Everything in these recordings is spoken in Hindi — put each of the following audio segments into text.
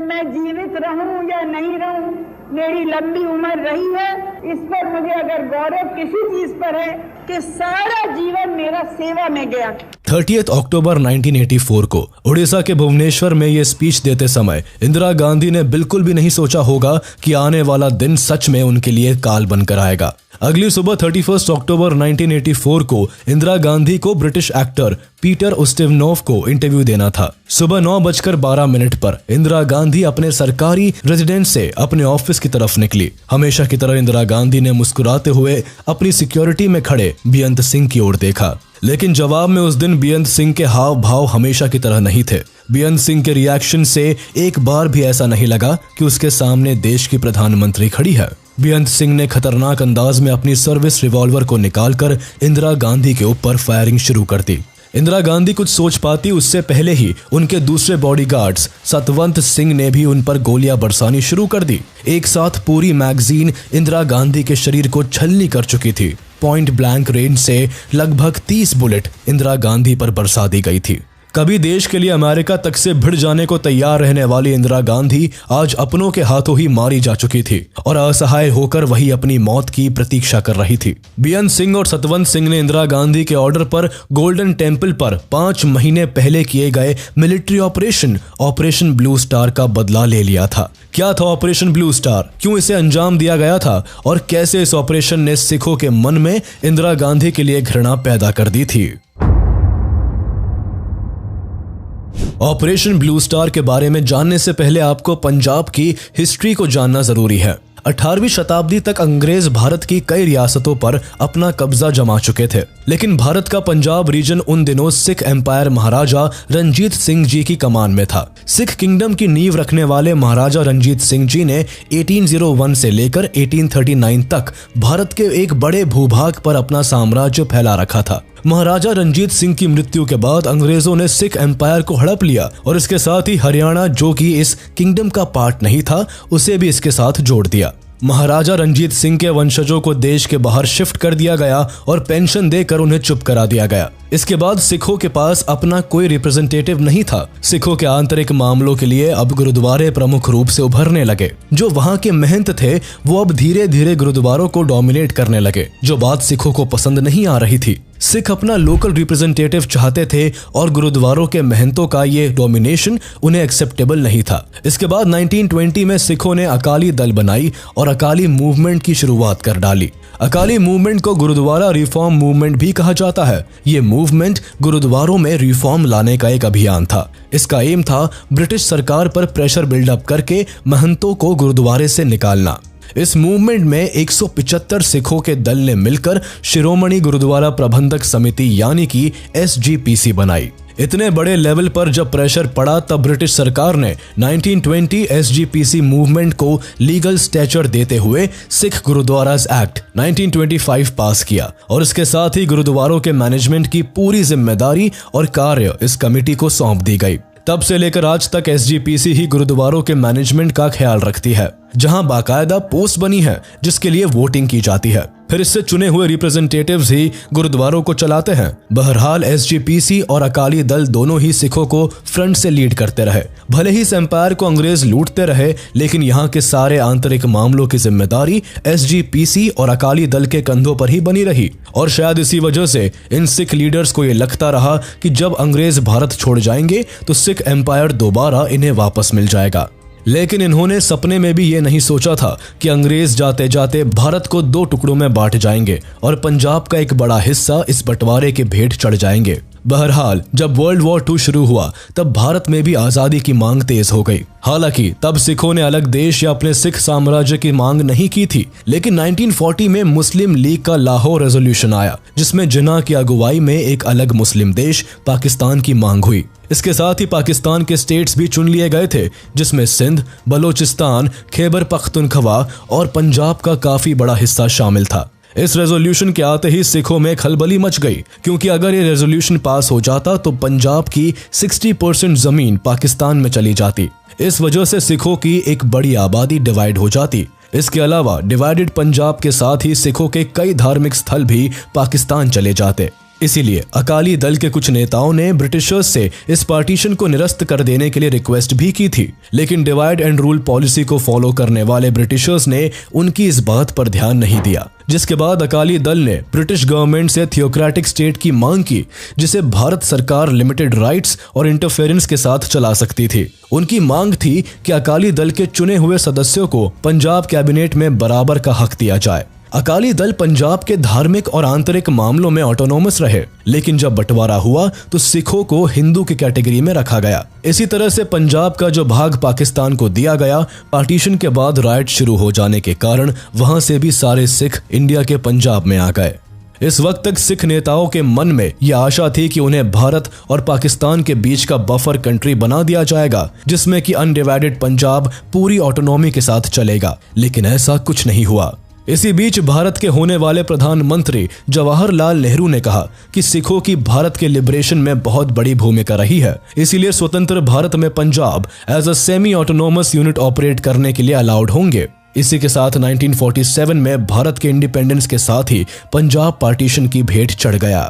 मैं जीवित रहूं या नहीं रहूं, मेरी लंबी उम्र रही है, इस पर मुझे अगर गौरव किसी चीज पर है कि सारा जीवन मेरा सेवा में गया। 30 अक्टूबर 1984 को उड़ीसा के भुवनेश्वर में ये स्पीच देते समय इंदिरा गांधी ने बिल्कुल भी नहीं सोचा होगा कि आने वाला दिन सच में उनके लिए काल बनकर आएगा। अगली सुबह 31 अक्टूबर 1984 को इंदिरा गांधी को ब्रिटिश एक्टर पीटर उस्टिवनोव को इंटरव्यू देना था। सुबह 9:12 पर इंदिरा गांधी अपने सरकारी रेजिडेंस से अपने ऑफिस की तरफ निकली। हमेशा की तरह इंदिरा गांधी ने मुस्कुराते हुए अपनी सिक्योरिटी में खड़े बेअंत सिंह की ओर देखा, लेकिन जवाब में उस दिन बेअंत सिंह के हाव भाव हमेशा की तरह नहीं थे। बेअंत सिंह के रिएक्शन से एक बार भी ऐसा नहीं लगा कि उसके सामने देश की प्रधानमंत्री खड़ी है। बेअंत सिंह ने खतरनाक अंदाज में अपनी सर्विस रिवॉल्वर को निकालकर इंदिरा गांधी के ऊपर फायरिंग शुरू कर दी। इंदिरा गांधी कुछ सोच पाती उससे पहले ही उनके दूसरे बॉडीगार्ड्स सतवंत सिंह ने भी उन पर गोलियां बरसानी शुरू कर दी। एक साथ पूरी मैगजीन इंदिरा गांधी के शरीर को छलनी कर चुकी थी। पॉइंट ब्लैंक रेंज से लगभग 30 बुलेट इंदिरा गांधी पर बरसा दी गई थी। कभी देश के लिए अमेरिका तक से भिड़ जाने को तैयार रहने वाली इंदिरा गांधी आज अपनों के हाथों ही मारी जा चुकी थी और असहाय होकर वही अपनी मौत की प्रतीक्षा कर रही थी। बेअंत सिंह और सतवंत सिंह ने इंदिरा गांधी के ऑर्डर पर गोल्डन टेम्पल पर 5 महीने पहले किए गए मिलिट्री ऑपरेशन ब्लू स्टार का बदला ले लिया था। क्या था ऑपरेशन ब्लू स्टार, क्यों इसे अंजाम दिया गया था और कैसे इस ऑपरेशन ने सिखों के मन में इंदिरा गांधी के लिए घृणा पैदा कर दी थी। ऑपरेशन ब्लू स्टार के बारे में जानने से पहले आपको पंजाब की हिस्ट्री को जानना जरूरी है। 18वीं शताब्दी तक अंग्रेज भारत की कई रियासतों पर अपना कब्जा जमा चुके थे, लेकिन भारत का पंजाब रीजन उन दिनों सिख एम्पायर महाराजा रंजीत सिंह जी की कमान में था। सिख किंगडम की नींव रखने वाले महाराजा रंजीत सिंह जी ने 1801 से लेकर 1839 तक भारत के एक बड़े भूभाग पर अपना साम्राज्य फैला रखा था। महाराजा रंजीत सिंह की मृत्यु के बाद अंग्रेजों ने सिख एम्पायर को हड़प लिया और इसके साथ ही हरियाणा, जो कि इस किंगडम का पार्ट नहीं था, उसे भी इसके साथ जोड़ दिया। महाराजा रंजीत सिंह के वंशजों को देश के बाहर शिफ्ट कर दिया गया और पेंशन देकर उन्हें चुप करा दिया गया। इसके बाद सिखों के पास अपना कोई रिप्रेजेंटेटिव नहीं था। सिखों के आंतरिक मामलों के लिए अब गुरुद्वारे प्रमुख रूप से उभरने लगे। जो वहां के महंत थे वो अब धीरे धीरे गुरुद्वारों को डोमिनेट करने लगे, जो बात सिखों को पसंद नहीं आ रही थी। सिख अपना लोकल रिप्रेजेंटेटिव चाहते थे और गुरुद्वारों के महंतों का ये डोमिनेशन उन्हें एक्सेप्टेबल नहीं था। इसके बाद 1920 में सिखों ने अकाली दल बनाई और अकाली मूवमेंट की शुरुआत कर डाली। अकाली मूवमेंट को गुरुद्वारा रिफॉर्म मूवमेंट भी कहा जाता है। ये मूवमेंट गुरुद्वारों में रिफॉर्म लाने का एक अभियान था। इसका एम था ब्रिटिश सरकार पर प्रेशर बिल्डअप करके महंतों को गुरुद्वारे से निकालना। इस मूवमेंट में 175 सिखों के दल ने मिलकर शिरोमणि गुरुद्वारा प्रबंधक समिति यानी कि SGPC बनाई। इतने बड़े लेवल पर जब प्रेशर पड़ा तब ब्रिटिश सरकार ने 1920 SGPC मूवमेंट को लीगल स्टेचर देते हुए सिख गुरुद्वारास एक्ट 1925 पास किया और इसके साथ ही गुरुद्वारों के मैनेजमेंट की पूरी जिम्मेदारी और कार्य इस कमेटी को सौंप दी गई। तब से लेकर आज तक SGPC ही गुरुद्वारों के मैनेजमेंट का ख्याल रखती है, जहां बाकायदा पोस्ट बनी है जिसके लिए वोटिंग की जाती है। फिर इससे चुने हुए रिप्रेजेंटेटिव्स ही गुरुद्वारों को चलाते हैं। बहरहाल SGPC और अकाली दल दोनों ही सिखों को फ्रंट से लीड करते रहे। भले ही इस एम्पायर को अंग्रेज लूटते रहे, लेकिन यहाँ के सारे आंतरिक मामलों की जिम्मेदारी SGPC और अकाली दल के कंधों पर ही बनी रही। और शायद इसी वजह से इन सिख लीडर्स को ये लगता रहा कि जब अंग्रेज भारत छोड़ जाएंगे तो सिख एम्पायर दोबारा इन्हें वापस मिल जाएगा। लेकिन इन्होंने सपने में भी ये नहीं सोचा था कि अंग्रेज जाते जाते भारत को 2 टुकड़ों में बांट जाएंगे और पंजाब का एक बड़ा हिस्सा इस बंटवारे के भेंट चढ़ जाएंगे। बहरहाल जब वर्ल्ड वॉर 2 शुरू हुआ तब भारत में भी आजादी की मांग तेज हो गई। हालांकि तब सिखों ने अलग देश या अपने सिख साम्राज्य की मांग नहीं की थी, लेकिन 1940 में मुस्लिम लीग का लाहौर रेजोल्यूशन आया, जिसमें जिन्ना की अगुवाई में एक अलग मुस्लिम देश पाकिस्तान की मांग हुई। इसके साथ ही पाकिस्तान के स्टेट्स भी चुन लिए गए थे, जिसमें सिंध, बलोचिस्तान, खैबर पख्तूनख्वा और पंजाब का काफी बड़ा हिस्सा शामिल था। इस रेजोल्यूशन के आते ही सिखों में खलबली मच गई, क्योंकि अगर ये रेजोल्यूशन पास हो जाता तो पंजाब की 60% जमीन पाकिस्तान में चली जाती। इस वजह से सिखों की एक बड़ी आबादी डिवाइड हो जाती। इसके अलावा डिवाइडेड पंजाब के साथ ही सिखों के कई धार्मिक स्थल भी पाकिस्तान चले जाते। इसीलिए अकाली दल के कुछ नेताओं ने ब्रिटिशर्स से इस पार्टीशन को निरस्त कर देने के लिए रिक्वेस्ट भी की थी, लेकिन डिवाइड एंड रूल पॉलिसी को फॉलो करने वाले ब्रिटिशर्स ने उनकी इस बात पर ध्यान नहीं दिया, जिसके बाद अकाली दल ने ब्रिटिश गवर्नमेंट से थियोक्रेटिक स्टेट की मांग की, जिसे भारत सरकार लिमिटेड राइट्स और इंटरफेरेंस के साथ चला सकती थी। उनकी मांग थी कि अकाली दल के चुने हुए सदस्यों को पंजाब कैबिनेट में बराबर का हक दिया जाए। अकाली दल पंजाब के धार्मिक और आंतरिक मामलों में ऑटोनोमस रहे, लेकिन जब बंटवारा हुआ तो सिखों को हिंदू की कैटेगरी में रखा गया। इसी तरह से पंजाब का जो भाग पाकिस्तान को दिया गया, पार्टीशन के बाद राइट शुरू हो जाने के कारण वहां से भी सारे सिख इंडिया के पंजाब में आ गए। इस वक्त तक सिख नेताओं के मन में यह आशा थी कि उन्हें भारत और पाकिस्तान के बीच का बफर कंट्री बना दिया जाएगा, जिसमें कि अनडिवाइडेड पंजाब पूरी ऑटोनॉमी के साथ चलेगा, लेकिन ऐसा कुछ नहीं हुआ। इसी बीच भारत के होने वाले प्रधानमंत्री जवाहरलाल नेहरू ने कहा कि सिखों की भारत के लिबरेशन में बहुत बड़ी भूमिका रही है, इसीलिए स्वतंत्र भारत में Punjab as a semi autonomous unit operate करने के लिए अलाउड होंगे। इसी के साथ 1947 में भारत के इंडिपेंडेंस के साथ ही पंजाब पार्टीशन की भेंट चढ़ गया।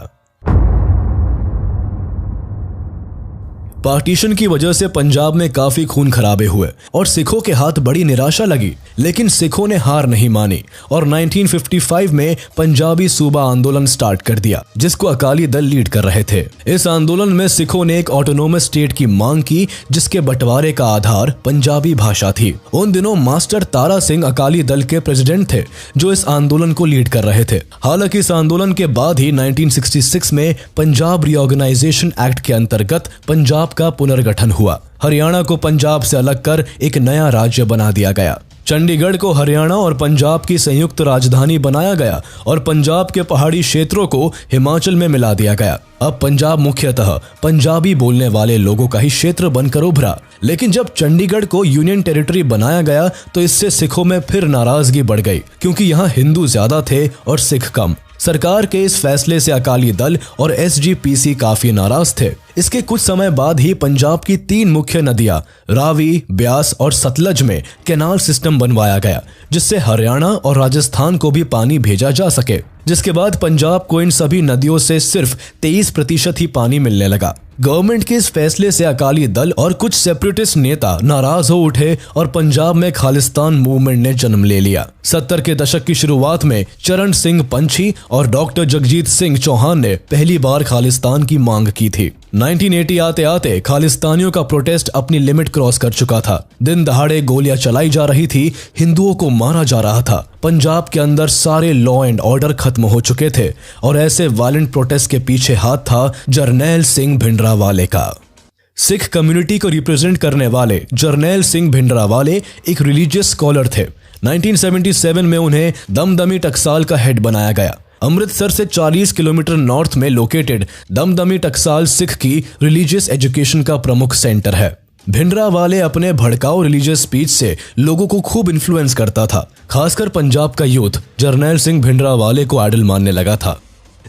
पार्टीशन की वजह से पंजाब में काफी खून खराबे हुए और सिखों के हाथ बड़ी निराशा लगी, लेकिन सिखों ने हार नहीं मानी और 1955 में पंजाबी सूबा आंदोलन स्टार्ट कर दिया, जिसको अकाली दल लीड कर रहे थे। इस आंदोलन में सिखों ने एक ऑटोनोमस स्टेट की मांग की, जिसके बंटवारे का आधार पंजाबी भाषा थी। उन दिनों मास्टर तारा सिंह अकाली दल के प्रेसिडेंट थे, जो इस आंदोलन को लीड कर रहे थे। हालांकि इस आंदोलन के बाद ही 1966 में पंजाब रीऑर्गेनाइजेशन एक्ट के अंतर्गत पंजाब का पुनर्गठन हुआ। हरियाणा को पंजाब से अलग कर एक नया राज्य बना दिया गया। चंडीगढ़ को हरियाणा और पंजाब की संयुक्त राजधानी बनाया गया और पंजाब के पहाड़ी क्षेत्रों को हिमाचल में मिला दिया गया। अब पंजाब मुख्यतः पंजाबी बोलने वाले लोगों का ही क्षेत्र बनकर उभरा। लेकिन जब चंडीगढ़ को यूनियन टेरिटरी बनाया गया तो इससे सिखों में फिर नाराजगी बढ़ गई, क्योंकि यहाँ हिंदू ज्यादा थे और सिख कम। सरकार के इस फैसले से अकाली दल और एसजीपीसी काफी नाराज थे। इसके कुछ समय बाद ही पंजाब की 3 मुख्य नदियां रावी, ब्यास और सतलज में कैनाल सिस्टम बनवाया गया, जिससे हरियाणा और राजस्थान को भी पानी भेजा जा सके। जिसके बाद पंजाब को इन सभी नदियों से सिर्फ 23% ही पानी मिलने लगा। गवर्नमेंट के इस फैसले से अकाली दल और कुछ सेपरेटिस्ट नेता नाराज हो उठे और पंजाब में खालिस्तान मूवमेंट ने जन्म ले लिया। 70 के दशक की शुरुआत में चरण सिंह पंछी और डॉक्टर जगजीत सिंह चौहान ने पहली बार खालिस्तान की मांग की थी। 1980 आते आते खालिस्तानियों का प्रोटेस्ट अपनी लिमिट क्रॉस कर चुका था। दिन दहाड़े गोलियां चलाई जा रही थी, हिंदुओं को मारा जा रहा था। पंजाब के अंदर सारे लॉ एंड ऑर्डर खत्म हो चुके थे और ऐसे वायलेंट प्रोटेस्ट के पीछे हाथ था जरनैल सिंह भिंडरावाले का। सिख कम्युनिटी को रिप्रेजेंट करने वाले जरनैल सिंह भिंडरावाले एक रिलीजियस स्कॉलर थे। 1977 में उन्हें दमदमी टकसाल का हेड बनाया गया। अमृतसर से 40 किलोमीटर नॉर्थ में लोकेटेड दमदमी टकसाल सिख की रिलीजियस एजुकेशन का प्रमुख सेंटर है। भिंडरावाले अपने भड़काऊ रिलीजियस स्पीच से लोगों को खूब इन्फ्लुएंस करता था। खासकर पंजाब का यूथ जरनैल सिंह भिंडरावाले को आइडल मानने लगा था।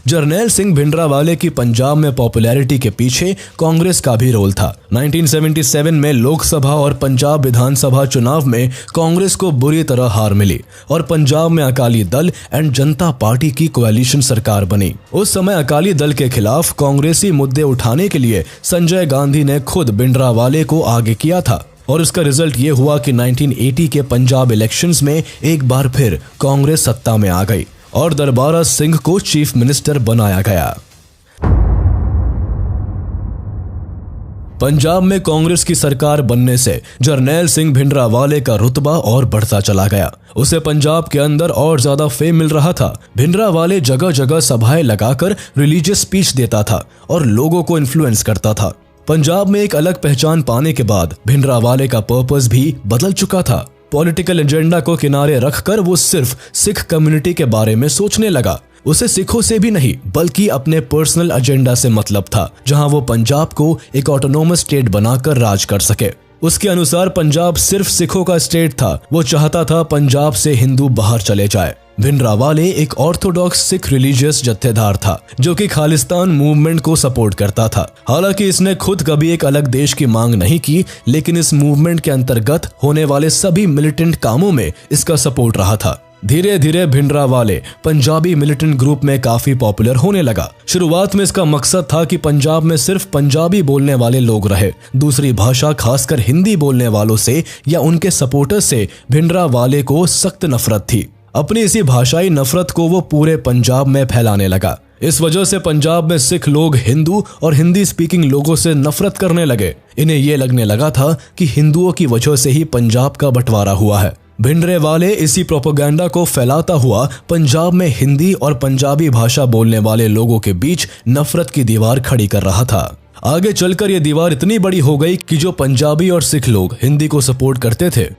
जरनैल सिंह भिंडरावाले की पंजाब में पॉपुलैरिटी के पीछे कांग्रेस का भी रोल था। 1977 में लोकसभा और पंजाब विधानसभा चुनाव में कांग्रेस को बुरी तरह हार मिली और पंजाब में Akali Dal and Janata party की कोएलिशन सरकार बनी। उस समय अकाली दल के खिलाफ कांग्रेसी मुद्दे उठाने के लिए संजय गांधी ने खुद भिंडरावाले को आगे किया था और इसका रिजल्ट ये हुआ कि 1980 के पंजाब इलेक्शंस में एक बार फिर कांग्रेस सत्ता में आ गई और दरबारा सिंह को चीफ मिनिस्टर बनाया गया। पंजाब में कांग्रेस की सरकार बनने से जरनैल सिंह भिंडरावाले का रुतबा और बढ़ता चला गया। उसे पंजाब के अंदर और ज्यादा फेम मिल रहा था। भिंडरावाले जगह जगह सभाएं लगाकर रिलीजियस स्पीच देता था और लोगों को इन्फ्लुएंस करता था। पंजाब में एक अलग पहचान पाने के बाद भिंडरावाले का पर्पस भी बदल चुका था। पॉलिटिकल एजेंडा को किनारे रखकर वो सिर्फ सिख कम्युनिटी के बारे में सोचने लगा। उसे सिखों से भी नहीं बल्कि अपने पर्सनल एजेंडा से मतलब था, जहां वो पंजाब को एक ऑटोनोमस स्टेट बनाकर राज कर सके। उसके अनुसार पंजाब सिर्फ सिखों का स्टेट था। वो चाहता था पंजाब से हिंदू बाहर चले जाए। भिंडरावाले एक ऑर्थोडॉक्स सिख रिलीजियस जत्थेदार था जो कि खालिस्तान मूवमेंट को सपोर्ट करता था। हालांकि इसने खुद कभी एक अलग देश की मांग नहीं की, लेकिन इस मूवमेंट के अंतर्गत होने वाले सभी मिलिटेंट कामों में इसका सपोर्ट रहा था। धीरे धीरे भिंडरावाले पंजाबी मिलिटेंट ग्रुप में काफी पॉपुलर होने लगा। शुरुआत में इसका मकसद था कि पंजाब में सिर्फ पंजाबी बोलने वाले लोग रहे। दूसरी भाषा खासकर हिंदी बोलने वालों से या उनके सपोर्टर्स से भिंडरावाले को सख्त नफरत थी। अपनी इसी भाषाई नफरत को वो पूरे पंजाब में फैलाने लगा। इस वजह से पंजाब में सिख लोग हिंदू और हिंदी स्पीकिंग लोगों से नफरत करने लगे। इन्हें ये लगने लगा था कि हिंदुओं की वजह से ही पंजाब का बंटवारा हुआ है। भिंडरावाले इसी प्रोपेगेंडा को फैलाता हुआ पंजाब में हिंदी और पंजाबी भाषा बोलने वाले लोगों के बीच नफरत की दीवार खड़ी कर रहा था। आगे चलकर यह दीवार इतनी बड़ी हो गई कि जो पंजाबी और सिख लोग हिंदी को सपोर्ट करते थे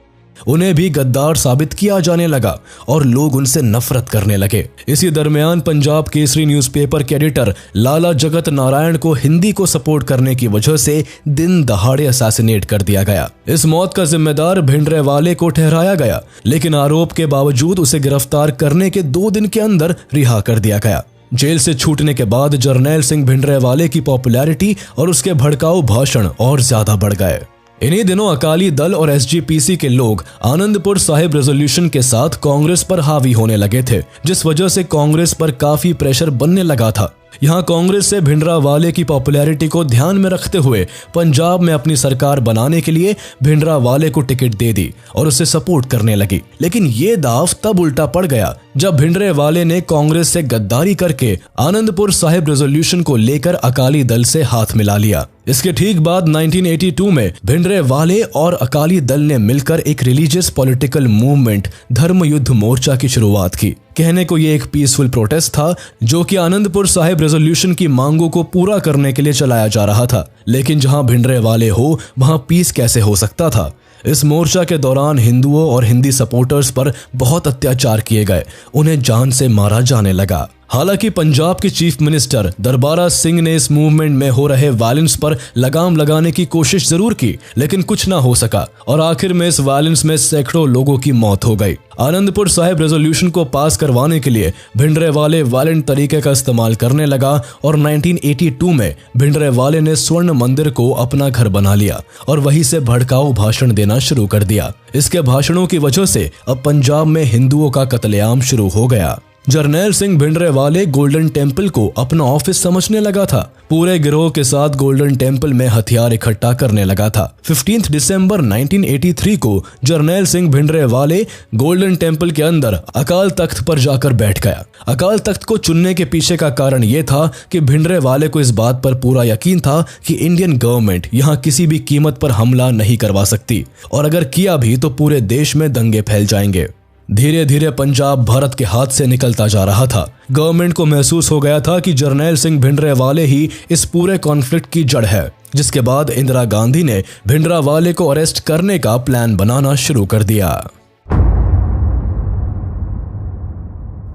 उन्हें भी गद्दार साबित किया जाने लगा और लोग उनसे नफरत करने लगे। इसी दरमियान पंजाब केसरी न्यूज़पेपर के एडिटर लाला जगत नारायण को हिंदी को सपोर्ट करने की वजह से दिन दहाड़े असैसिनेट कर दिया गया। इस मौत का जिम्मेदार भिंडरावाले को ठहराया गया, लेकिन आरोप के बावजूद उसे गिरफ्तार करने के 2 दिन के अंदर रिहा कर दिया गया। जेल से छूटने के बाद जरनैल सिंह भिंडरावाले की पॉपुलैरिटी और उसके भड़काऊ भाषण और ज्यादा बढ़ गए। इन्हीं दिनों अकाली दल और एसजीपीसी के लोग आनंदपुर साहिब रेजोल्यूशन के साथ कांग्रेस पर हावी होने लगे थे, जिस वजह से कांग्रेस पर काफी प्रेशर बनने लगा था। यहाँ कांग्रेस से भिंडरावाले की पॉपुलैरिटी को ध्यान में रखते हुए पंजाब में अपनी सरकार बनाने के लिए भिंडरावाले को टिकट दे दी और उसे सपोर्ट करने लगी। लेकिन ये दाव तब उल्टा पड़ गया जब भिंडरावाले ने कांग्रेस से गद्दारी करके आनंदपुर साहिब रेजोल्यूशन को लेकर अकाली दल से हाथ मिला लिया। इसके ठीक बाद 1982 में भिंडरावाले और अकाली दल ने मिलकर एक रिलीजियस पॉलिटिकल मूवमेंट धर्म युद्ध मोर्चा की शुरुआत की। कहने को ये एक पीसफुल प्रोटेस्ट था जो कि आनंदपुर साहिब रेजोल्यूशन की मांगों को पूरा करने के लिए चलाया जा रहा था। लेकिन जहां भिंडरावाले हो वहां पीस कैसे हो सकता था। इस मोर्चा के दौरान हिंदुओं और हिंदी सपोर्टर्स पर बहुत अत्याचार किए गए, उन्हें जान से मारा जाने लगा। हालांकि पंजाब के चीफ मिनिस्टर दरबारा सिंह ने इस मूवमेंट में हो रहे वायलेंस पर लगाम लगाने की कोशिश जरूर की, लेकिन कुछ ना हो सका और आखिर में इस वायलेंस में सैकड़ों लोगों की मौत हो गई। आनंदपुर साहिब रेजोल्यूशन को पास करवाने के लिए भिंडरावाले वायलेंट तरीके का इस्तेमाल करने लगा और 1982 में भिंडरावाले ने स्वर्ण मंदिर को अपना घर बना लिया और वहीं से भड़काऊ भाषण देना शुरू कर दिया। इसके भाषणों की वजह से अब पंजाब में हिंदुओं का कत्लेआम शुरू हो गया। जरनैल सिंह भिंडरावाले गोल्डन टेम्पल को अपना ऑफिस समझने लगा था। पूरे गिरोह के साथ गोल्डन टेम्पल में हथियार इकट्ठा करने लगा था। 15 दिसंबर 1983 को जरनैल सिंह भिंडरावाले गोल्डन टेम्पल के अंदर अकाल तख्त पर जाकर बैठ गया। अकाल तख्त को चुनने के पीछे का कारण यह था कि भिंडरावाले को इस बात पर पूरा यकीन था कि इंडियन गवर्नमेंट यहाँ किसी भी कीमत पर हमला नहीं करवा सकती और अगर किया भी तो पूरे देश में दंगे फैल जाएंगे। धीरे धीरे पंजाब भारत के हाथ से निकलता जा रहा था। गवर्नमेंट को महसूस हो गया था कि जरनैल सिंह भिंडरावाले ही इस पूरे कॉन्फ्लिक्ट की जड़ है, जिसके बाद इंदिरा गांधी ने भिंडरावाले को अरेस्ट करने का प्लान बनाना शुरू कर दिया।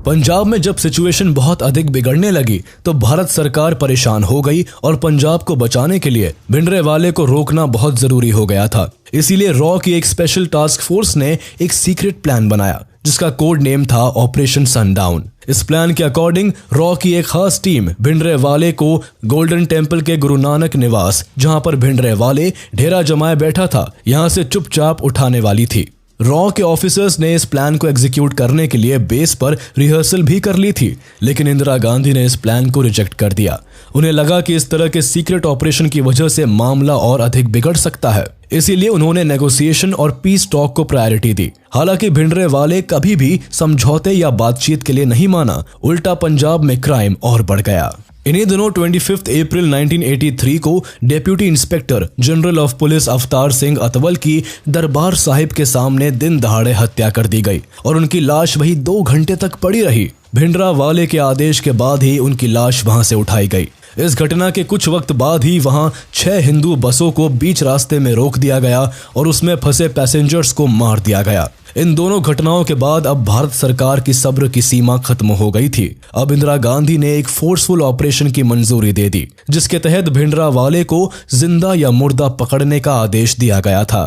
पंजाब में जब सिचुएशन बहुत अधिक बिगड़ने लगी तो भारत सरकार परेशान हो गई और पंजाब को बचाने के लिए भिंडरावाले को रोकना बहुत जरूरी हो गया था। इसीलिए रॉ की एक स्पेशल टास्क फोर्स ने एक सीक्रेट प्लान बनाया जिसका कोड नेम था ऑपरेशन सनडाउन। इस प्लान के अकॉर्डिंग रॉ की एक खास टीम भिंडरावाले को गोल्डन टेम्पल के गुरु नानक निवास, जहां पर भिंडरावाले डेरा जमाए बैठा था, यहां से चुपचाप उठाने वाली थी। रॉ के ऑफिसर्स ने इस प्लान को एग्जीक्यूट करने के लिए बेस पर रिहर्सल भी कर ली थी, लेकिन इंदिरा गांधी ने इस प्लान को रिजेक्ट कर दिया। उन्हें लगा कि इस तरह के सीक्रेट ऑपरेशन की वजह से मामला और अधिक बिगड़ सकता है, इसीलिए उन्होंने नेगोशिएशन और पीस टॉक को प्रायोरिटी दी। हालांकि भिंडरावाले कभी भी समझौते या बातचीत के लिए नहीं माना, उल्टा पंजाब में क्राइम और बढ़ गया। इन्हीं दिनों 25 अप्रैल 1983 को deputy inspector general of police Avtar Singh अतवल की दरबार साहिब के सामने दिन दहाड़े हत्या कर दी गई और उनकी लाश वही 2 घंटे तक पड़ी रही। भिंडरावाले के आदेश के बाद ही उनकी लाश वहां से उठाई गई। इस घटना के कुछ वक्त बाद ही वहां 6 हिंदू बसों को बीच रास्ते में रोक दिया गया और उसमें फंसे पैसेंजर्स को मार दिया गया। इन दोनों घटनाओं के बाद अब भारत सरकार की सब्र की सीमा खत्म हो गई थी। अब इंदिरा गांधी ने एक फोर्सफुल ऑपरेशन की मंजूरी दे दी, जिसके तहत भिंडरावाले को जिंदा या मुर्दा पकड़ने का आदेश दिया गया था।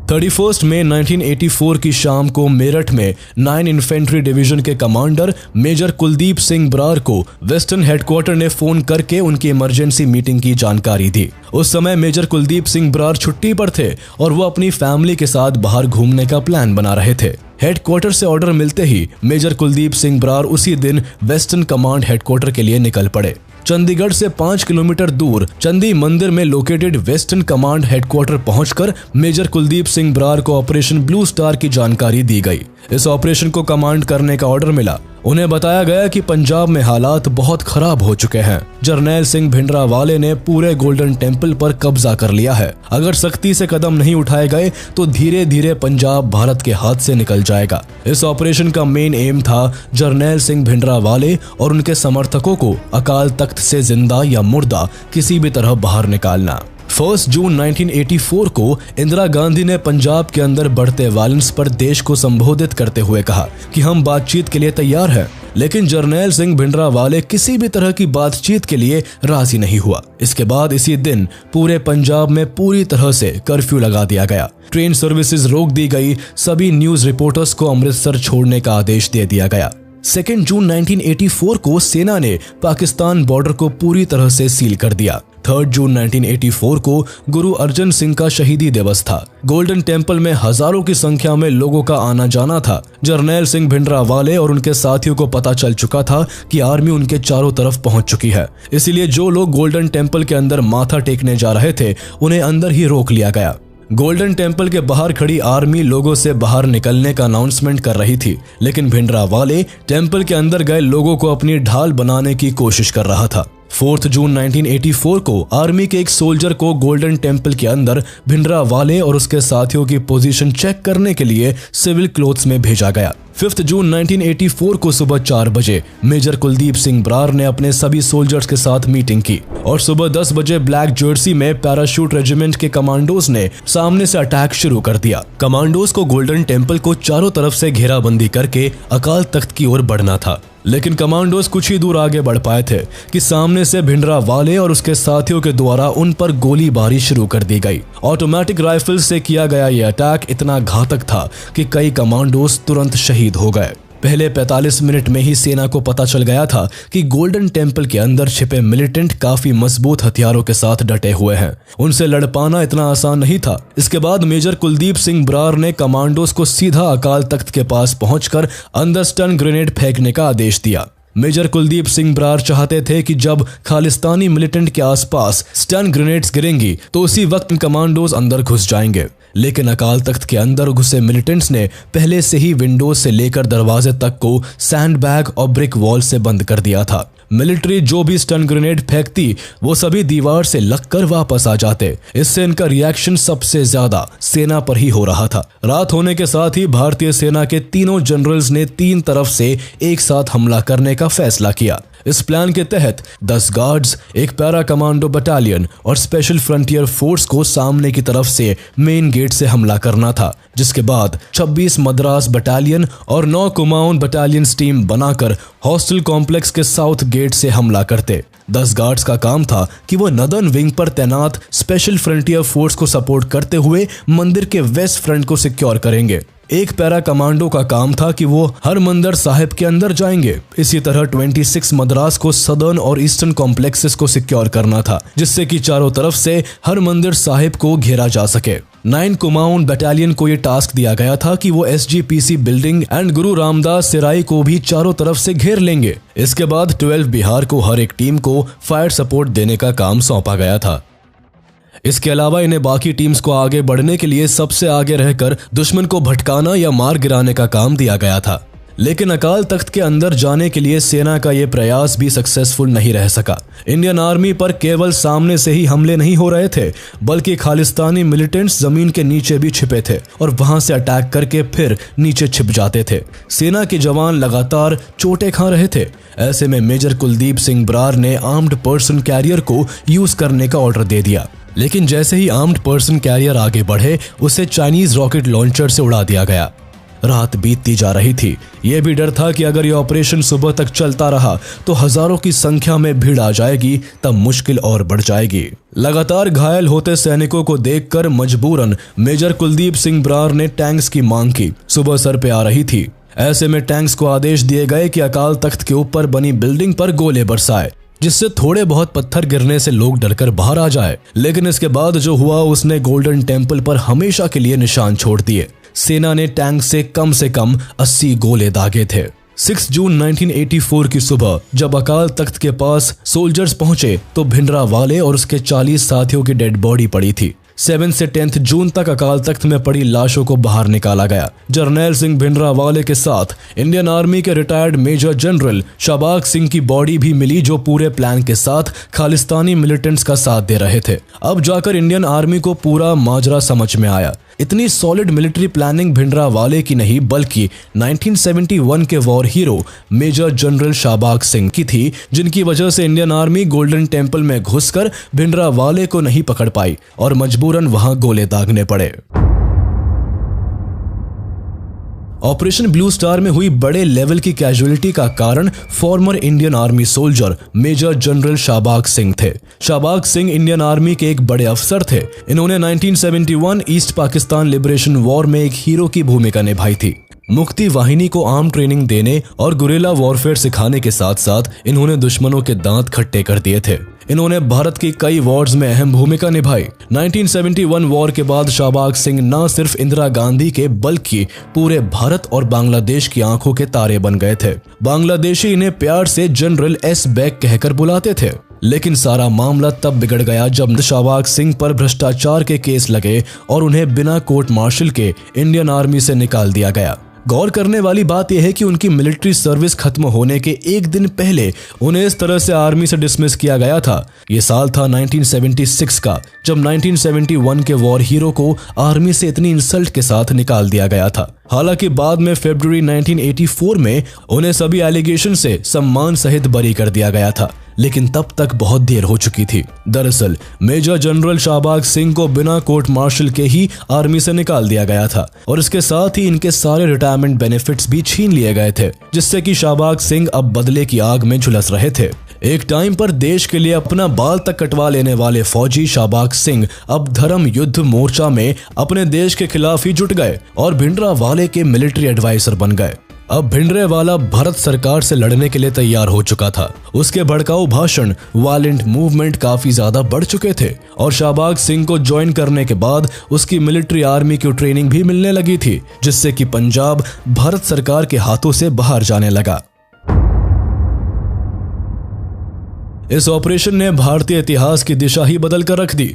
31 मई 1984 की शाम को मेरठ में 9 इन्फेंट्री डिवीजन के कमांडर मेजर कुलदीप सिंह बरार को वेस्टर्न हेडक्वार्टर ने फोन करके उनकी इमरजेंसी मीटिंग की जानकारी दी। उस समय मेजर कुलदीप सिंह बरार छुट्टी पर थे और वो अपनी फैमिली के साथ बाहर घूमने का प्लान बना रहे थे। हेडक्वार्टर से ऑर्डर मिलते ही मेजर कुलदीप सिंह बरार उसी दिन वेस्टर्न कमांड हेडक्वार्टर के लिए निकल पड़े। चंडीगढ़ से 5 किलोमीटर दूर चंदी मंदिर में लोकेटेड वेस्टर्न कमांड हेडक्वार्टर पहुंचकर मेजर कुलदीप सिंह बरार को ऑपरेशन ब्लू स्टार की जानकारी दी गई। इस ऑपरेशन को कमांड करने का ऑर्डर मिला। उन्हें बताया गया कि पंजाब में हालात बहुत खराब हो चुके हैं। जरनैल सिंह भिंडरावाले ने पूरे गोल्डन टेम्पल पर कब्जा कर लिया है। अगर सख्ती से कदम नहीं उठाए गए तो धीरे धीरे पंजाब भारत के हाथ से निकल जाएगा। इस ऑपरेशन का मेन एम था जरनैल सिंह भिंडरावाले और उनके समर्थकों को अकाल तख्त से जिंदा या मुर्दा किसी भी तरह बाहर निकालना। 1 जून 1984 को इंदिरा गांधी ने पंजाब के अंदर बढ़ते वायलेंस पर देश को संबोधित करते हुए कहा कि हम बातचीत के लिए तैयार हैं, लेकिन जरनैल सिंह भिंडरावाले किसी भी तरह की बातचीत के लिए राजी नहीं हुआ। इसके बाद इसी दिन पूरे पंजाब में पूरी तरह से कर्फ्यू लगा दिया गया। ट्रेन सर्विसेज रोक दी गई। सभी न्यूज रिपोर्टर्स को अमृतसर छोड़ने का आदेश दे दिया गया। 2 जून 1984 को सेना ने पाकिस्तान बॉर्डर को पूरी तरह से सील कर दिया। 3 जून 1984 को गुरु अर्जन सिंह का शहीदी दिवस था। गोल्डन टेम्पल में हजारों की संख्या में लोगों का आना जाना था। जरनैल सिंह भिंडरावाले और उनके साथियों को पता चल चुका था कि आर्मी उनके चारों तरफ पहुंच चुकी है। इसीलिए जो लोग गोल्डन टेम्पल के अंदर माथा टेकने जा रहे थे उन्हें अंदर ही रोक लिया गया। गोल्डन टेम्पल के बाहर खड़ी आर्मी लोगों से बाहर निकलने का अनाउंसमेंट कर रही थी, लेकिन भिंडरावाले टेम्पल के अंदर गए लोगों को अपनी ढाल बनाने की कोशिश कर रहा था। 4 जून 1984 को आर्मी के एक सोल्जर को गोल्डन टेम्पल के अंदर भिंडरावाले और उसके साथियों की पोजीशन चेक करने के लिए सिविल क्लोथ्स में भेजा गया। 5 जून 1984 को सुबह 4 बजे मेजर कुलदीप सिंह बरार ने अपने सभी सोल्जर्स के साथ मीटिंग की और सुबह 10 बजे ब्लैक जर्सी में पैराशूट रेजिमेंट के कमांडोज ने सामने से अटैक शुरू कर दिया। कमांडोज को गोल्डन टेम्पल को चारों तरफ से घेराबंदी करके अकाल तख्त की ओर बढ़ना था, लेकिन कमांडोज कुछ ही दूर आगे बढ़ पाए थे कि सामने से भिंडरावाले और उसके साथियों के द्वारा उन पर गोलीबारी शुरू कर दी गई। ऑटोमेटिक राइफल से किया गया यह अटैक इतना घातक था कि कई कमांडोज तुरंत शहीद हो गए। पहले 45 मिनट में ही सेना को पता चल गया था कि गोल्डन टेम्पल के अंदर छिपे मिलिटेंट काफी मजबूत हथियारों के साथ डटे हुए हैं। उनसे लड़ पाना इतना आसान नहीं था। इसके बाद मेजर कुलदीप सिंह बरार ने कमांडोज को सीधा अकाल तख्त के पास पहुंचकर अंदर स्टन ग्रेनेड फेंकने का आदेश दिया। मेजर कुलदीप सिंह बरार चाहते थे कि जब खालिस्तानी मिलिटेंट के आसपास स्टन ग्रेनेड्स गिरेंगी तो उसी वक्त कमांडोज अंदर घुस जाएंगे, लेकिन अकाल तख्त के अंदर घुसे मिलिटेंट्स ने पहले से ही विंडोज से लेकर दरवाजे तक को सैंडबैग और ब्रिक वॉल से बंद कर दिया था। मिलिट्री जो भी स्टन ग्रेनेड फेंकती वो सभी दीवार से लगकर वापस आ जाते। इससे इनका रिएक्शन सबसे ज्यादा सेना पर ही हो रहा था। रात होने के साथ ही भारतीय सेना के तीनों जनरल्स ने 3 तरफ से एक साथ हमला करने का फैसला किया। इस प्लान के तहत 10 गार्ड्स, एक पैरा कमांडो बटालियन और स्पेशल फ्रंटियर फोर्स को सामने की तरफ से मेन गेट से हमला करना था, जिसके बाद 26 मद्रास बटालियन और 9 कुमाऊन बटालियंस टीम बनाकर हॉस्टल कॉम्प्लेक्स के साउथ गेट से हमला करते। 10 गार्ड्स का काम था कि वो नदन विंग पर तैनात स्पेशल फ्रंटियर फोर्स को सपोर्ट करते हुए मंदिर के वेस्ट फ्रंट को सिक्योर करेंगे। एक पैरा कमांडो का काम था कि वो हरमंदिर साहिब के अंदर जाएंगे। इसी तरह 26 मद्रास को सदर्न और ईस्टर्न कॉम्प्लेक्सेस को सिक्योर करना था, जिससे कि चारों तरफ से हरमंदिर साहिब को घेरा जा सके। 9 कुमाऊन बटालियन को ये टास्क दिया गया था कि वो SGPC बिल्डिंग एंड गुरु रामदास सिराई को भी चारों तरफ से घेर लेंगे। इसके बाद 12 बिहार को हर एक टीम को फायर सपोर्ट देने का काम सौंपा गया था। इसके अलावा इन्हें बाकी टीम्स को आगे बढ़ने के लिए सबसे आगे रहकर दुश्मन को भटकाना या मार गिराने का काम दिया गया था। लेकिन अकाल तख्त के अंदर जाने के लिए सेना का यह प्रयास भी सक्सेसफुल नहीं रह सका। इंडियन आर्मी पर केवल सामने से ही हमले नहीं हो रहे थे, बल्कि खालिस्तानी मिलिटेंट्स जमीन के नीचे भी छिपे थे और वहां से अटैक करके फिर नीचे छिप जाते थे। सेना के जवान लगातार चोटें खा रहे थे। ऐसे में मेजर कुलदीप सिंह बरार ने आर्म्ड पर्सन कैरियर को यूज करने का ऑर्डर दे दिया, लेकिन जैसे ही आर्म्ड पर्सन कैरियर आगे बढ़े उसे चाइनीज रॉकेट लॉन्चर से उड़ा दिया गया। रात बीतती जा रही थी। यह भी डर था कि अगर यह ऑपरेशन सुबह तक चलता रहा तो हजारों की संख्या में भीड़ आ जाएगी, तब मुश्किल और बढ़ जाएगी। लगातार घायल होते सैनिकों को देखकर मजबूरन मेजर कुलदीप सिंह बरार ने टैंक्स की मांग की। सुबह सर पे आ रही थी। ऐसे में टैंक्स को आदेश दिए गए कि अकाल तख्त के ऊपर बनी बिल्डिंग पर गोले बरसाए, जिससे थोड़े बहुत पत्थर गिरने से लोग डरकर बाहर आ जाए। लेकिन इसके बाद जो हुआ उसने गोल्डन टेम्पल पर हमेशा के लिए निशान छोड़ दिए। सेना ने टैंक से कम 80 गोले दागे थे। 6 जून 1984 की सुबह जब अकाल तख्त के पास सोल्जर्स पहुंचे तो भिंडरावाले और उसके 40 साथियों की डेड बॉडी पड़ी थी। 7 से 10 जून तक अकाल तख्त में पड़ी लाशों को बाहर निकाला गया। जरनैल सिंह भिंडरावाले के साथ इंडियन आर्मी के retired major general Shabeg Singh की बॉडी भी मिली, जो पूरे प्लान के साथ खालिस्तानी मिलिटेंट्स का साथ दे रहे थे। अब जाकर इंडियन आर्मी को पूरा माजरा समझ में आया। इतनी सॉलिड मिलिट्री प्लानिंग भिंडरावाले की नहीं बल्कि 1971 के war hero major general Shabeg Singh की थी, जिनकी वजह से इंडियन आर्मी गोल्डन टेम्पल में घुसकर भिंडरावाले को नहीं पकड़ पाई और मजबूरन वहां गोले दागने पड़े। ऑपरेशन ब्लू स्टार में हुई बड़े लेवल की कैजुअलिटी का कारण former Indian army soldier major general Shabeg Singh थे। शाबाग सिंह इंडियन आर्मी के एक बड़े अफसर थे। इन्होंने 1971 ईस्ट पाकिस्तान लिबरेशन वॉर में एक हीरो की भूमिका निभाई थी। मुक्ति वाहिनी को आर्म ट्रेनिंग देने और गुरिल्ला वॉरफेयर सिखाने के साथ साथ इन्होंने दुश्मनों के दांत खट्टे कर दिए थे। इन्होंने भारत की कई वॉर्स में अहम भूमिका निभाई। 1971 वॉर के बाद शाबाग सिंह न सिर्फ इंदिरा गांधी के बल्कि पूरे भारत और बांग्लादेश की आंखों के तारे बन गए थे। बांग्लादेशी इन्हें प्यार से जनरल एस बैग कहकर बुलाते थे। लेकिन सारा मामला तब बिगड़ गया जब शाबाग सिंह पर भ्रष्टाचार के केस लगे और उन्हें बिना कोर्ट मार्शल के इंडियन आर्मी से निकाल दिया गया। गौर करने वाली बात यह है कि उनकी मिलिट्री सर्विस खत्म होने के एक दिन पहले उन्हें इस तरह से आर्मी से डिसमिस किया गया था। ये साल था 1976 का, जब 1971 के वॉर हीरो को आर्मी से इतनी इंसल्ट के साथ निकाल दिया गया था। हालांकि बाद में फरवरी 1984 में उन्हें सभी एलिगेशन से सम्मान सहित बरी कर दिया गया था, लेकिन तब तक बहुत देर हो चुकी थी। दरअसल मेजर जनरल शाबाग सिंह को बिना कोर्ट मार्शल के ही आर्मी से निकाल दिया गया था और इसके साथ ही इनके सारे रिटायरमेंट बेनिफिट्स भी छीन लिए गए थे, जिससे कि शाबाग सिंह अब बदले की आग में झुलस रहे थे। एक टाइम पर देश के लिए अपना बाल तक कटवा लेने वाले फौजी शाबाग सिंह अब धर्म युद्ध मोर्चा में अपने देश के खिलाफ ही जुट गए और भिंडरावाले के मिलिट्री एडवाइजर बन गए। अब भिंडरावाला भारत सरकार से लड़ने के लिए तैयार हो चुका था। उसके भड़काऊ भाषण, वायलेंट मूवमेंट काफी ज्यादा बढ़ चुके थे और शाबाग सिंह को ज्वाइन करने के बाद उसकी मिलिट्री आर्मी की ट्रेनिंग भी मिलने लगी थी, जिससे कि पंजाब भारत सरकार के हाथों से बाहर जाने लगा। इस ऑपरेशन ने भारतीय इतिहास की दिशा ही बदल कर रख दी।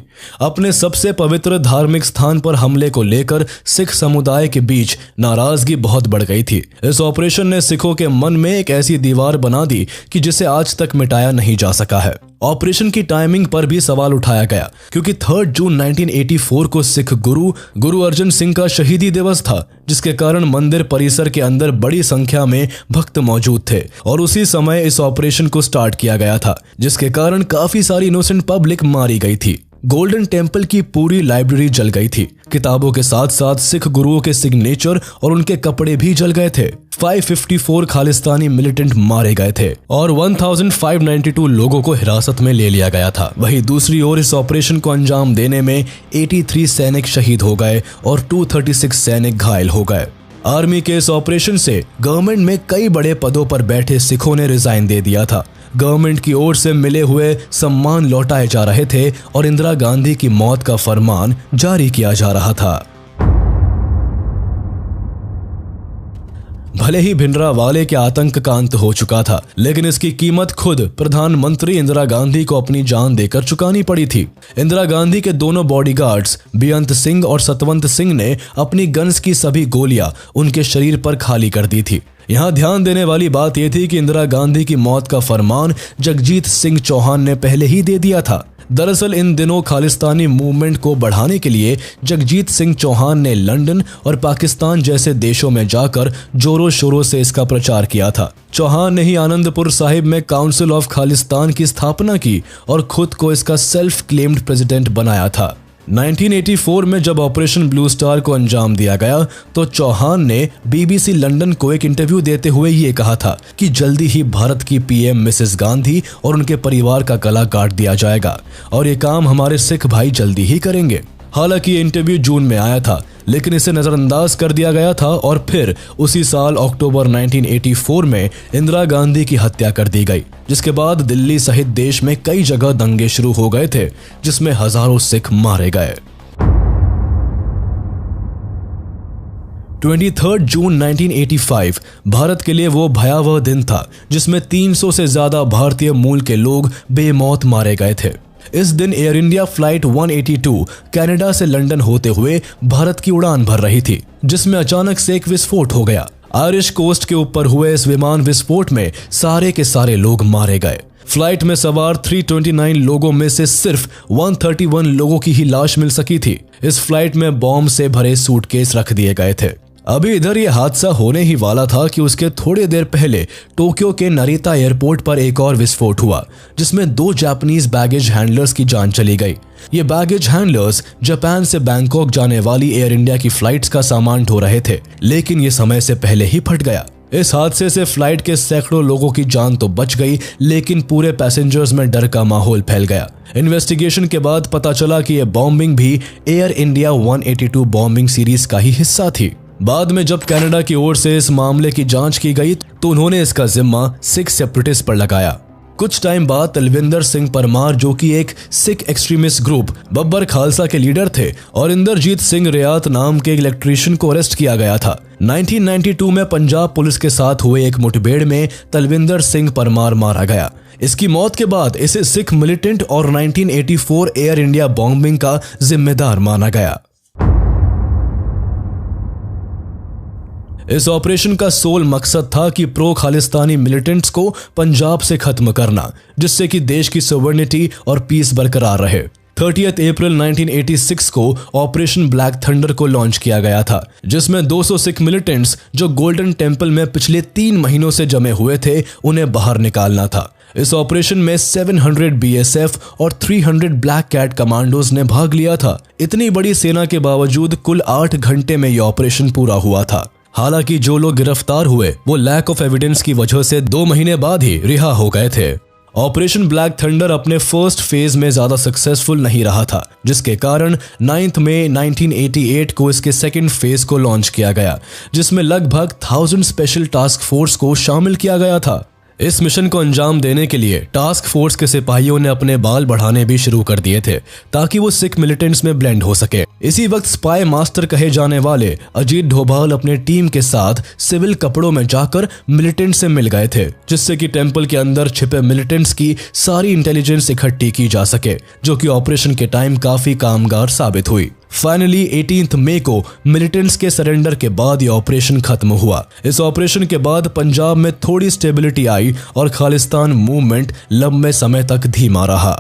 अपने सबसे पवित्र धार्मिक स्थान पर हमले को लेकर सिख समुदाय के बीच नाराजगी बहुत बढ़ गई थी। इस ऑपरेशन ने सिखों के मन में एक ऐसी दीवार बना दी कि जिसे आज तक मिटाया नहीं जा सका है। ऑपरेशन की टाइमिंग पर भी सवाल उठाया गया, क्योंकि 3 जून 1984 को सिख गुरु अर्जन सिंह का शहीदी दिवस था, जिसके कारण मंदिर परिसर के अंदर बड़ी संख्या में भक्त मौजूद थे और उसी समय इस ऑपरेशन को स्टार्ट किया गया था, जिसके कारण काफी सारी इनोसेंट पब्लिक मारी गई थी। गोल्डन टेम्पल की पूरी लाइब्रेरी जल गई थी। किताबों के साथ साथ सिख गुरुओं के सिग्नेचर और उनके कपड़े भी जल गए थे। 554 खालिस्तानी मिलिटेंट मारे गए थे और 1592 लोगों को हिरासत में ले लिया गया था। वहीं दूसरी ओर इस ऑपरेशन को अंजाम देने में 83 सैनिक शहीद हो गए और 236 सैनिक घायल हो गए। आर्मी के इस ऑपरेशन से गवर्नमेंट में कई बड़े पदों पर बैठे सिखों ने रिजाइन दे दिया था। गवर्नमेंट की ओर से मिले हुए सम्मान लौटाए जा रहे थे और इंदिरा गांधी की मौत का फरमान जारी किया जा रहा था। भले ही भिंडरावाले के आतंक का अंत हो चुका था, लेकिन इसकी कीमत खुद प्रधानमंत्री इंदिरा गांधी को अपनी जान देकर चुकानी पड़ी थी। इंदिरा गांधी के दोनों बॉडीगार्ड्स बेअंत सिंह और सतवंत सिंह ने अपनी गन्स की सभी गोलियां उनके शरीर पर खाली कर दी थी। यहाँ ध्यान देने वाली बात यह थी कि इंदिरा गांधी की मौत का फरमान जगजीत सिंह चौहान ने पहले ही दे दिया था। दरअसल इन दिनों खालिस्तानी मूवमेंट को बढ़ाने के लिए जगजीत सिंह चौहान ने लंदन और पाकिस्तान जैसे देशों में जाकर जोरों शोरों से इसका प्रचार किया था। चौहान ने ही आनंदपुर साहिब में काउंसिल ऑफ खालिस्तान की स्थापना की और खुद को इसका सेल्फ क्लेम्ड प्रेसिडेंट बनाया था। 1984 में जब ऑपरेशन ब्लू स्टार को अंजाम दिया गया तो चौहान ने बीबीसी लंदन को एक इंटरव्यू देते हुए ये कहा था कि जल्दी ही भारत की पीएम मिसेस गांधी और उनके परिवार का गला काट दिया जाएगा और ये काम हमारे सिख भाई जल्दी ही करेंगे। हालांकि ये इंटरव्यू जून में आया था, लेकिन इसे नजरअंदाज कर दिया गया था और फिर उसी साल अक्टूबर 1984 में इंदिरा गांधी की हत्या कर दी गई, जिसके बाद दिल्ली सहित देश में कई जगह दंगे शुरू हो गए थे जिसमें हजारों सिख मारे गए। 23 जून 1985 भारत के लिए वो भयावह दिन था जिसमें 300 से ज्यादा भारतीय मूल के लोग बेमौत मारे गए थे। इस दिन एयर इंडिया फ्लाइट 182 कनाडा से लंदन होते हुए भारत की उड़ान भर रही थी, जिसमें अचानक से एक विस्फोट हो गया। आयरिश कोस्ट के ऊपर हुए इस विमान विस्फोट में सारे के सारे लोग मारे गए। फ्लाइट में सवार 329 लोगों में से सिर्फ 131 लोगों की ही लाश मिल सकी थी। इस फ्लाइट में बॉम्ब से भरे सूटकेस रख दिए गए थे। अभी इधर ये हादसा होने ही वाला था कि उसके थोड़ी देर पहले टोक्यो के नरिता एयरपोर्ट पर एक और विस्फोट हुआ, जिसमें 2 जापानीज बैगेज हैंडलर्स की जान चली गई। ये बैगेज हैंडलर्स जापान से बैंकॉक जाने वाली एयर इंडिया की फ्लाइट्स का सामान ढो रहे थे, लेकिन ये समय से पहले ही फट गया। इस हादसे से फ्लाइट के सैकड़ों लोगों की जान तो बच गई, लेकिन पूरे पैसेंजर्स में डर का माहौल फैल गया। इन्वेस्टिगेशन के बाद पता चला कि यह बॉम्बिंग भी एयर इंडिया 182 बॉम्बिंग सीरीज का ही हिस्सा थी। बाद में जब कनाडा की ओर से इस मामले की जांच की गई तो उन्होंने इसका जिम्मा सिख सेपरेटिस्ट पर लगाया। कुछ टाइम बाद तलविंदर सिंह परमार, जो कि एक सिख एक्सट्रीमिस्ट ग्रुप बब्बर खालसा के लीडर थे, और इंदरजीत सिंह रियात नाम के इलेक्ट्रीशियन को अरेस्ट किया गया था। 1992 में पंजाब पुलिस के साथ हुए एक मुठभेड़ में तलविंदर सिंह परमार मारा गया। इसकी मौत के बाद इसे सिख मिलिटेंट और 1984 एयर इंडिया बॉम्बिंग का जिम्मेदार माना गया। इस ऑपरेशन का सोल मकसद था कि प्रो खालिस्तानी मिलिटेंट्स को पंजाब से खत्म करना, जिससे कि देश की सॉवरेनिटी और पीस बरकरार रहे। 30 अप्रैल 1986 को ऑपरेशन ब्लैक थंडर को लॉन्च किया गया था, जिसमें 200 सिख मिलिटेंट्स जो गोल्डन टेम्पल में पिछले 3 महीनों से जमे हुए थे, उन्हें बाहर निकालना था। इस ऑपरेशन में 700 बीएसएफ और 300 ब्लैक कैट कमांडोज ने भाग लिया था। इतनी बड़ी सेना के बावजूद कुल 8 घंटे में यह ऑपरेशन पूरा हुआ था। हालांकि जो लोग गिरफ्तार हुए वो लैक ऑफ एविडेंस की वजह से 2 महीने बाद ही रिहा हो गए थे। ऑपरेशन ब्लैक थंडर अपने फर्स्ट फेज में ज्यादा सक्सेसफुल नहीं रहा था, जिसके कारण 9 मई 1988 को इसके सेकंड फेज को लॉन्च किया गया, जिसमें लगभग 1000 स्पेशल टास्क फोर्स को शामिल किया गया था। इस मिशन को अंजाम देने के लिए टास्क फोर्स के सिपाहियों ने अपने बाल बढ़ाने भी शुरू कर दिए थे, ताकि वो सिख मिलिटेंट्स में ब्लेंड हो सके। इसी वक्त स्पाई मास्टर कहे जाने वाले अजीत डोभाल अपने टीम के साथ सिविल कपड़ों में जाकर मिलिटेंट से मिल गए थे, जिससे कि टेंपल के अंदर छिपे मिलिटेंट्स की सारी इंटेलिजेंस इकट्ठी की जा सके, जो कि ऑपरेशन के टाइम काफी कामगार साबित हुई। फाइनली 18 मई को मिलिटेंट्स के सरेंडर के बाद ये ऑपरेशन खत्म हुआ। इस ऑपरेशन के बाद पंजाब में थोड़ी स्टेबिलिटी आई और खालिस्तान मूवमेंट लंबे समय तक धीमा रहा।